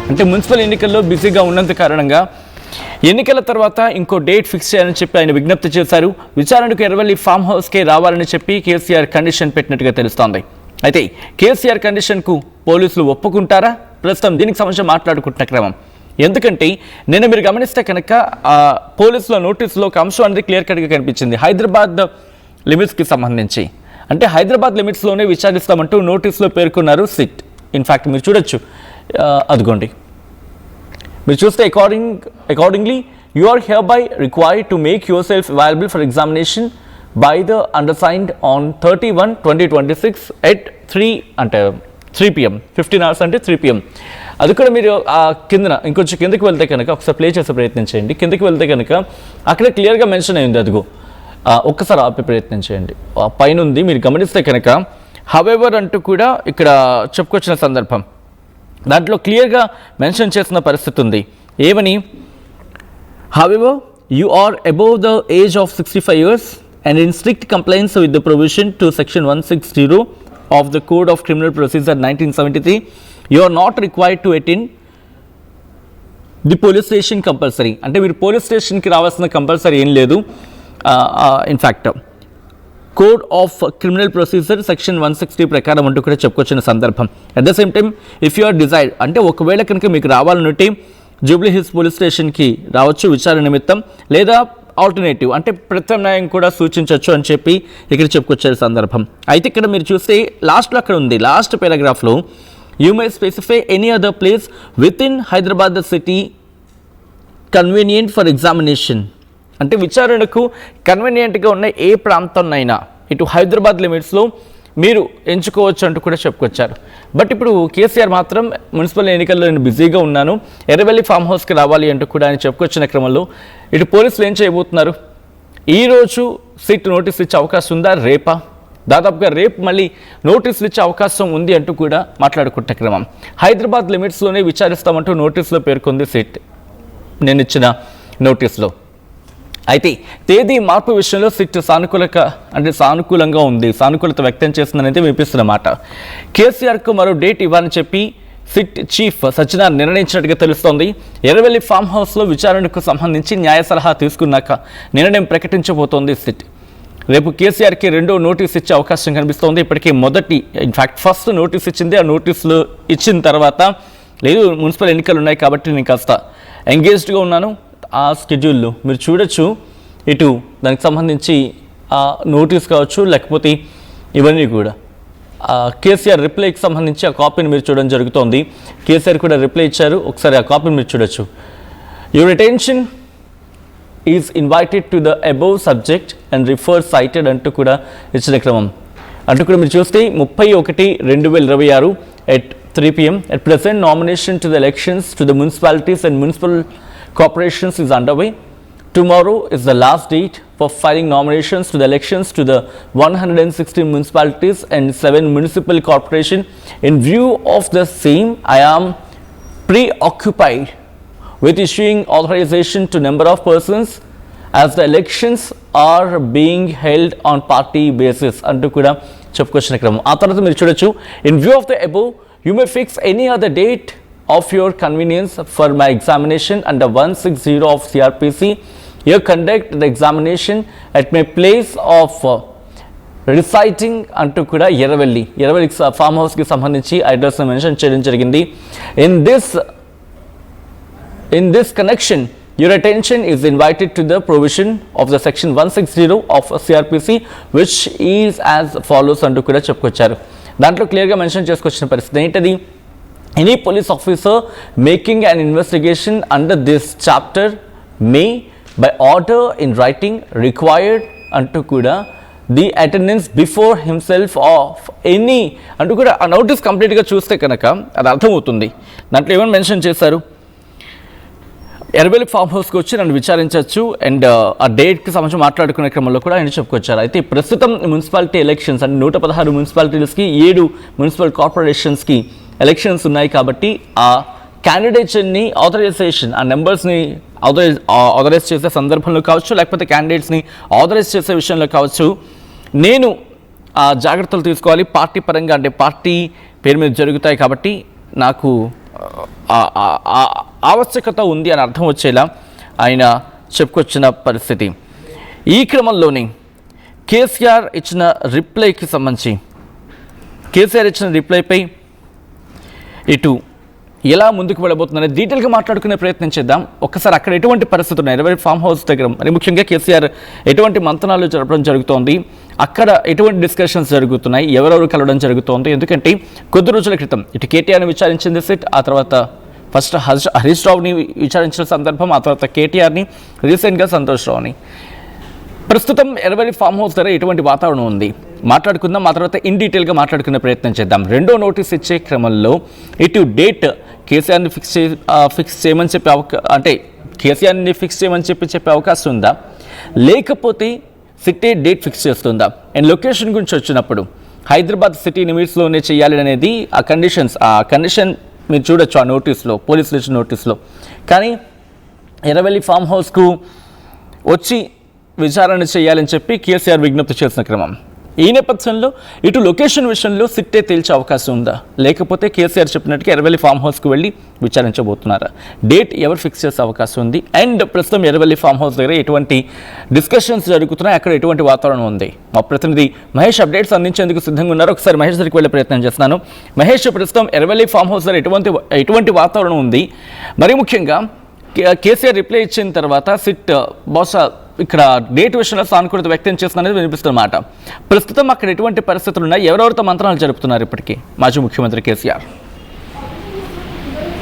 అంటే మున్సిపల్ ఎన్నికల్లో బిజీగా ఉన్నంత కారణంగా ఎన్నికల తర్వాత ఇంకో డేట్ ఫిక్స్ చేయాలని చెప్పి ఆయన విజ్ఞప్తి చేశారు. విచారణకు ఎర్రవల్లి ఫామ్ హౌస్కే రావాలని చెప్పి కేసీఆర్ కండిషన్ పెట్టినట్టుగా తెలుస్తోంది. అయితే కేసీఆర్ కండిషన్కు పోలీసులు ఒప్పుకుంటారా? ప్రస్తుతం దీనికి సంబంధించి మాట్లాడుకుంటున్న క్రమం. ఎందుకంటే నిన్న మీరు గమనిస్తే కనుక పోలీసుల నోటీసులో ఒక అంశం అనేది క్లియర్ కట్గా కనిపించింది. హైదరాబాద్ లిమిట్స్కి సంబంధించి, అంటే హైదరాబాద్ లిమిట్స్లోనే విచారిస్తామంటూ నోటీసులో పేర్కొన్నారు సిట్. ఇన్ఫ్యాక్ట్ మీరు చూడొచ్చు, అదిగోండి, మీరు చూస్తే accordingly you are hereby required to make yourself available for examination by the undersigned on 31/2026 at 3 PM 15 hours అంటే 3 PM. అది కూడా మీరు ఆ కిందన ఇంకొంచెం కిందకి వెళ్తే కనుక ఒకసారి ప్లే చేసే ప్రయత్నం చేయండి. కిందకి వెళ్తే కనుక అక్కడ క్లియర్గా మెన్షన్ అయింది, అదిగో ఒక్కసారి ఆపే ప్రయత్నం చేయండి. పైన ఉంది, మీరు గమనిస్తే కనుక హవెవర్ అంటూ కూడా ఇక్కడ చెప్పుకొచ్చిన సందర్భం దాంట్లో క్లియర్గా మెన్షన్ చేసిన పరిస్థితి ఉంది. ఏమని? However you are above the age of 65 years and in strict compliance with the provision to section 160 of the Code of Criminal Procedure 1973, you are not required to attend the police station compulsory. అంటే మీరు police స్టేషన్కి రావాల్సిన compulsory ఏం లేదు. In fact code of criminal procedure section 160 ప్రకారం అంటూ కూడా చెప్పుకొచ్చిన సందర్భం. At the same time if you are desired, అంటే ఒకవేళ కనుక మీకు రావాలనుంటే జూబ్లీ హిల్స్ పోలీస్ స్టేషన్కి రావచ్చు విచారణ నిమిత్తం, లేదా ఆల్టర్నేటివ్ అంటే ప్రత్యామ్నాయం కూడా సూచించవచ్చు అని చెప్పి ఇక్కడ చెప్పుకొచ్చే సందర్భం. అయితే ఇక్కడ మీరు చూస్తే లాస్ట్లో అక్కడ ఉంది, లాస్ట్ పారాగ్రాఫ్లో you may specify any other place within Hyderabad city convenient for examination. అంటే విచారణకు కన్వీనియంట్గా ఉన్న ఏ ప్రాంతంనైనా ఇటు హైదరాబాద్ లిమిట్స్లో మీరు ఎంచుకోవచ్చు అంటూ కూడా చెప్పుకొచ్చారు. బట్ ఇప్పుడు కేసీఆర్ మాత్రం మున్సిపల్ ఎన్నికల్లో నేను బిజీగా ఉన్నాను, ఎర్రవల్లి ఫామ్ హౌస్కి రావాలి అంటూ కూడా ఆయన చెప్పుకొచ్చిన క్రమంలో ఇటు పోలీసులు ఏం చేయబోతున్నారు? ఈరోజు సిట్ నోటీస్ ఇచ్చే అవకాశం ఉందా? రేపా? దాదాపుగా రేపు మళ్ళీ నోటీసులు ఇచ్చే అవకాశం ఉంది అంటూ కూడా మాట్లాడుకుంటున్న క్రమం. హైదరాబాద్ లిమిట్స్లోనే విచారిస్తామంటూ నోటీసులో పేర్కొంది సిట్ నేను ఇచ్చిన నోటీసులో. అయితే తేదీ మార్పు విషయంలో సిట్ సానుకూలంగా ఉంది, సానుకూలత వ్యక్తం చేస్తుందనైతే వినిపిస్తున్నమాట. కేసీఆర్కు మరో డేట్ ఇవ్వాలని చెప్పి సిట్ చీఫ్ సజ్జనార్ నిర్ణయించినట్టుగా తెలుస్తోంది. ఎర్రవల్లి ఫామ్ హౌస్లో విచారణకు సంబంధించి న్యాయ సలహా తీసుకున్నాక నిర్ణయం ప్రకటించబోతోంది సిట్. రేపు కేసీఆర్కి రెండో నోటీస్ ఇచ్చే అవకాశం కనిపిస్తోంది. ఇప్పటికీ ఫస్ట్ నోటీస్ ఇచ్చింది. ఆ నోటీసులు ఇచ్చిన తర్వాత లేదు మున్సిపల్ ఎన్నికలు ఉన్నాయి కాబట్టి నేను కాస్త ఎంగేజ్డ్గా ఉన్నాను, ఆ స్కెడ్యూల్లో మీరు చూడొచ్చు. ఇటు దానికి సంబంధించి ఆ నోటీస్ కావచ్చు, లేకపోతే ఇవన్నీ కూడా కేసీఆర్ రిప్లైకి సంబంధించి ఆ కాపీని మీరు చూడడం జరుగుతోంది. కేసీఆర్ కూడా రిప్లై ఇచ్చారు, ఒకసారి ఆ కాపీని మీరు చూడొచ్చు. Your attention is invited to the above subject and refer cited అంటూ కూడా ఇచ్చిన క్రమం. అంటూ కూడా మీరు చూస్తే 30/1/2026 at 3 PM. At present, nomination to the elections to the municipalities and municipal corporations is underway. Tomorrow is the last date for filing nominations to the elections to the 116 municipalities and 7 municipal corporations. In view of the same, I am preoccupied with issuing authorization to number of persons as the elections are being held on party basis అంటూ కూడా చెప్పుకొచ్చిన క్రమం. ఆ తర్వాత మీరు చూడొచ్చు, in view of the above, you may fix any other date of your convenience for my examination under 160 of CRPC. You conduct the examination at my place of reciting అంటూ కూడా Erravalli form హౌస్కి సంబంధించి అడ్రస్ని మెన్షన్ చేయడం జరిగింది. In this connection, your attention is invited to the provision of the section 160 of CRPC, which is as follows అంటూ కూడా చెప్పుకొచ్చారు. దాంట్లో క్లియర్గా మెన్షన్ చేసుకొచ్చిన పరిస్థితి ఏంటది? Any police officer making an investigation under this chapter may, by order in writing, required అంటూ కూడా the attendance before himself of any అంటూ కూడా ఆ నోటీస్ కంప్లీట్గా చూస్తే కనుక అది అర్థమవుతుంది. దాంట్లో ఏమైనా మెన్షన్ చేశారు? ఎర్రవల్లి ఫామ్ హౌస్కి వచ్చి నన్ను విచారించవచ్చు అండ్ ఆ డేట్కి సంబంధించి మాట్లాడుకునే క్రమంలో కూడా ఆయన చెప్పుకొచ్చారు. అయితే ప్రస్తుతం మున్సిపాలిటీ ఎలక్షన్స్ అంటే 116 మున్సిపాలిటీస్కి 7 మున్సిపల్ కార్పొరేషన్స్కి ఎలక్షన్స్ ఉన్నాయి కాబట్టి ఆ క్యాండిడేట్స్ని ఆథరైజేషన్ ఆ నెంబర్స్ని ఆథరైజ్ చేసే సందర్భంలో కావచ్చు, లేకపోతే క్యాండిడేట్స్ని ఆథరైజ్ చేసే విషయంలో కావచ్చు, నేను ఆ జాగ్రత్తలు తీసుకోవాలి. పార్టీ పరంగా అంటే పార్టీ పేరు మీద జరుగుతాయి కాబట్టి నాకు ఆవశ్యకత ఉంది అని అర్థం వచ్చేలా ఆయన చెప్పుకొచ్చిన పరిస్థితి. ఈ క్రమంలోనే కేసీఆర్ ఇచ్చిన రిప్లైపై ఇటు ఎలా ముందుకు వెళ్ళబోతుందనే డీటెయిల్గా మాట్లాడుకునే ప్రయత్నం చేద్దాం. ఒక్కసారి అక్కడ ఎటువంటి పరిస్థితులు ఉన్నాయి, ఎర్రవెల్లి ఫామ్ హౌస్ దగ్గర మరి ముఖ్యంగా కేసీఆర్ ఎటువంటి మంతనాలు జరపడం జరుగుతోంది, అక్కడ ఎటువంటి డిస్కషన్స్ జరుగుతున్నాయి, ఎవరెవరు కలవడం జరుగుతోంది. ఎందుకంటే కొద్ది రోజుల క్రితం ఇటు కేటీఆర్ని విచారించింది సిట్, ఆ తర్వాత ఫస్ట్ హరీష్ రావుని విచారించిన సందర్భం, ఆ తర్వాత కేటీఆర్ని, రీసెంట్గా సంతోష్ రావుని. ప్రస్తుతం ఎర్రవెల్లి ఫామ్ హౌస్ దగ్గర ఎటువంటి వాతావరణం ఉంది మాట్లాడుకుందాం. ఆ తర్వాత ఇన్ డీటెయిల్గా మాట్లాడుకునే ప్రయత్నం చేద్దాం. రెండో నోటీస్ ఇచ్చే క్రమంలో ఇటు డేట్ కేసీఆర్ని ఫిక్స్ చేయమని చెప్పే అంటే కేసీఆర్ని ఫిక్స్ చేయమని చెప్పే అవకాశం ఉందా, లేకపోతే సిటీ డేట్ ఫిక్స్ చేస్తుందా? అండ్ లొకేషన్ గురించి వచ్చినప్పుడు హైదరాబాద్ సిటీ లిమిట్స్లోనే చేయాలి అనేది ఆ కండిషన్ మీరు చూడొచ్చు ఆ నోటీస్లో, పోలీసులు ఇచ్చిన నోటీస్లో. కానీ ఎర్రవెల్లి ఫామ్ హౌస్కు వచ్చి విచారణ చేయాలని చెప్పి కేసీఆర్ విజ్ఞప్తి చేసిన క్రమం. ఈ నేపథ్యంలో ఇటు లొకేషన్ విషయంలో సిట్టే తేల్చే అవకాశం ఉందా, లేకపోతే కేసీఆర్ చెప్పినట్టుగా ఎర్రవెల్లి ఫామ్ హౌస్కి వెళ్ళి విచారించబోతున్నారా? డేట్ ఎవరు ఫిక్స్ చేసే అవకాశం ఉంది? అండ్ ప్రస్తుతం ఎర్రవెల్లి ఫామ్ హౌస్ దగ్గర ఎటువంటి డిస్కషన్స్ జరుగుతున్నాయి, అక్కడ ఎటువంటి వాతావరణం ఉంది? మా ప్రతినిధి మహేష్ అప్డేట్స్ అందించేందుకు సిద్ధంగా ఉన్నారు. ఒకసారి మహేష్ దగ్గరికి వెళ్ళే ప్రయత్నం చేస్తున్నాను. మహేష్, ప్రస్తుతం ఎర్రవెల్లి ఫామ్ హౌస్ దగ్గర ఎటువంటి వాతావరణం ఉంది? మరి ముఖ్యంగా కేసీఆర్ రిప్లై ఇచ్చిన తర్వాత సిట్ బహుశా ఇక్కడ డేట్ విషయంలో సానుకూలత వ్యక్తం చేస్తున్నది వినిపిస్తున్నమాట. ప్రస్తుతం అక్కడ ఎటువంటి పరిస్థితులు ఉన్నాయి, ఎవరెవరితో మంత్రాలు జరుపుతున్నారు ఇప్పటికీ మాజీ ముఖ్యమంత్రి కేసీఆర్?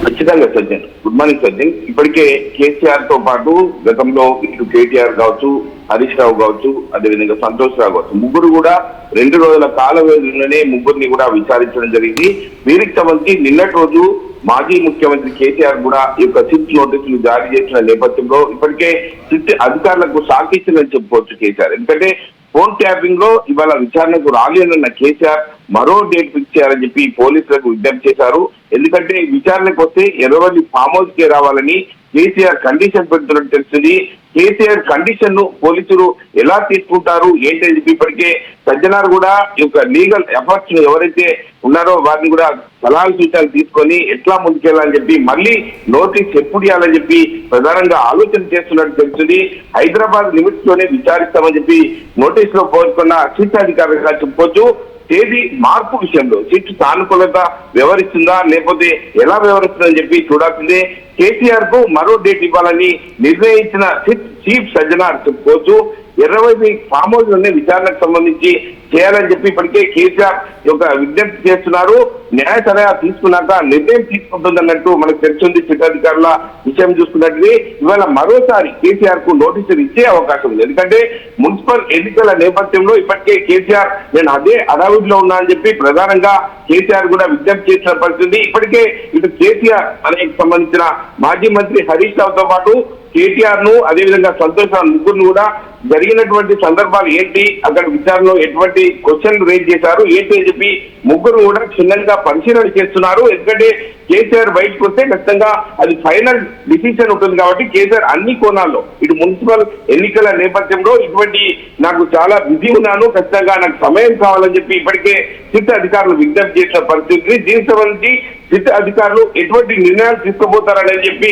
ఖచ్చితంగా సజ్జన్, గుడ్ మార్నింగ్ సజ్జన్. ఇప్పటికే కేసీఆర్ తో పాటు గతంలో ఇటు కేటీఆర్ కావచ్చు, హరీష్ రావు కావచ్చు, అదేవిధంగా సంతోష్ రావు కావచ్చు, ముగ్గురు కూడా 2 రోజుల కాల వ్యవధిలోనే ముగ్గురిని కూడా విచారించడం జరిగింది. వీరికి సంబంధించి నిన్నటి రోజు మాజీ ముఖ్యమంత్రి కేసీఆర్ కూడా ఈ యొక్క సిట్ నోటీసులు జారీ చేసిన నేపథ్యంలో ఇప్పటికే సిట్ అధికారులకు షాక్ ఇచ్చిందని చెప్పుకోవచ్చు కేసీఆర్. ఎందుకంటే ఫోన్ ట్యాపింగ్ లో ఇవాళ విచారణకు రాలేనన్న కేసీఆర్ మరో డేట్ ఫిక్స్ చేయాలని చెప్పి పోలీసులకు విజ్ఞప్తి చేశారు. ఎందుకంటే విచారణకు వస్తే ఎర్రవెల్లి ఫామ్ హౌస్ కే రావాలని కేసీఆర్ కండిషన్ పెడుతున్నట్టు తెలుస్తుంది. కేసీఆర్ కండిషన్ ను పోలీసులు ఎలా తీసుకుంటారు ఏంటని చెప్పి ఇప్పటికే సజ్జనార్ కూడా ఈ యొక్క లీగల్ ఎఫర్ట్స్ ఎవరైతే ఉన్నారో వారిని కూడా సలహాలు సూచనలు తీసుకొని ఎట్లా ముందుకెళ్లాలని చెప్పి మళ్ళీ నోటీస్ ఎప్పుడు ఇవ్వాలని చెప్పి ప్రధానంగా ఆలోచన చేస్తున్నట్టు తెలుస్తుంది. హైదరాబాద్ లిమిట్స్ లోనే విచారిస్తామని చెప్పి నోటీస్ లో పేర్కొన్న సిట్ అధికారులుగా చెప్పుకోవచ్చు. తేదీ మార్పు విషయంలో సిట్ సానుకూలత వ్యవహరిస్తుందా లేకపోతే ఎలా వ్యవహరిస్తుందని చెప్పి చూడాల్సిందే. కేసీఆర్ కు మరో డేట్ ఇవ్వాలని నిర్ణయించిన సిట్ చీఫ్ సజ్జనార్ చెప్పుకోవచ్చు. ఎర్రవెల్లి ఫామ్ హౌస్ లోనే విచారణకు సంబంధించి చేయాలని చెప్పి ఇప్పటికే కేసీఆర్ యొక్క విజ్ఞప్తి చేస్తున్నారు. న్యాయ సలహా తీసుకున్నాక నిర్ణయం తీసుకుంటుందన్నట్టు మనకు తెలుస్తుంది. సిట్ అధికారుల విషయం చూసుకున్నట్టు ఇవాళ మరోసారి కేసీఆర్ కు నోటీసులు ఇచ్చే అవకాశం ఉంది. ఎందుకంటే మున్సిపల్ ఎన్నికల నేపథ్యంలో ఇప్పటికే కేసీఆర్ నేను అదే అడావిడిలో ఉన్నా అని చెప్పి ప్రధానంగా కేసీఆర్ కూడా విజ్ఞప్తి చేసిన పరిస్థితి. ఇప్పటికే ఇటు కేసీఆర్ అనేక సంబంధించిన మాజీ మంత్రి హరీష్ రావుతో పాటు కేటీఆర్ ను అదేవిధంగా సంతోష్ రావు ముగ్గురు కూడా జరిగినటువంటి సందర్భాలు ఏంటి, అక్కడ విచారణలో ఎటువంటి క్వశ్చన్లు రేజ్ చేశారు ఏంటి అని చెప్పి ముగ్గురు కూడా క్షుణ్ణంగా పరిశీలన చేస్తున్నారు. ఎందుకంటే కేసీఆర్ బయటకు వస్తే ఖచ్చితంగా అది ఫైనల్ డిసిషన్ ఉంటుంది కాబట్టి కేసీఆర్ అన్ని కోణాల్లో ఇటు మున్సిపల్ ఎన్నికల నేపథ్యంలో ఇటువంటి నాకు చాలా బిజీ ఉన్నాను, ఖచ్చితంగా నాకు సమయం కావాలని చెప్పి ఇప్పటికే సిట్ అధికారులు విజ్ఞప్తి చేసిన పరిస్థితి. దీనికి సంబంధించి సిట్ అధికారులు ఎటువంటి నిర్ణయాలు తీసుకోబోతారని చెప్పి